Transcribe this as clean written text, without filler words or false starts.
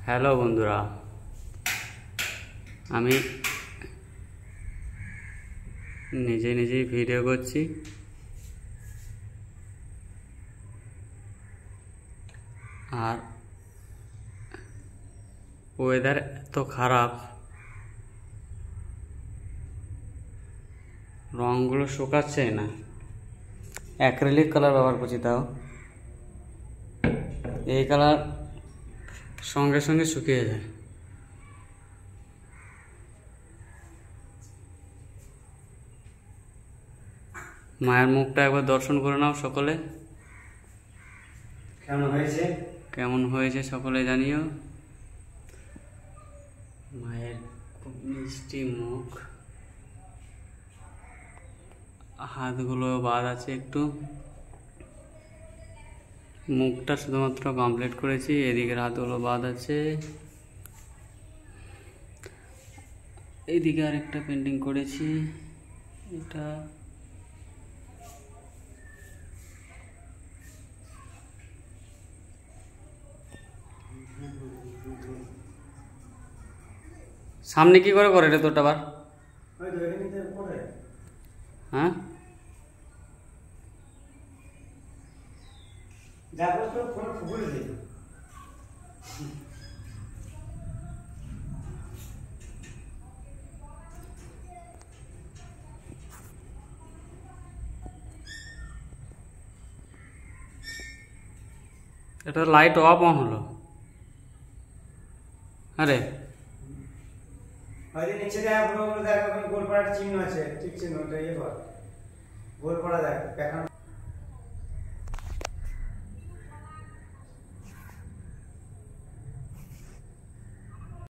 Hello বন্ধুরা, আমি নিজেই ভিডিও করছি। আর ওয়েদার এত খারাপ, রঙগুলো শুকাচ্ছে না। অ্যাক্রিলিক কালার ব্যবহার করছি, তাও এই কালার সঙ্গে সঙ্গে শুকিয়ে যায়। মায়ের মুখটা একবার দর্শন করে নাও সকলে। কেমন হয়েছে সকলে জানিও। মায়ের খুব মিষ্টি মুখ, হাতগুলো বাদ আছে একটু। মুখটা শুধুমাত্র কমপ্লিট করেছি, এদিকের হাতগুলো বাদ আছে। এইদিকে আরেকটা পেন্টিং করেছি। এটা সামনে কি করে রে তোরটা আবার? হ্যাঁ, এটা লাইট অফ অন হলো। আরে নিচে দেখ, গোলপাড়ার চিহ্ন আছে, ঠিক চিহ্ন, ওটা ইয়ে কর, গোলপাড়া দেখ।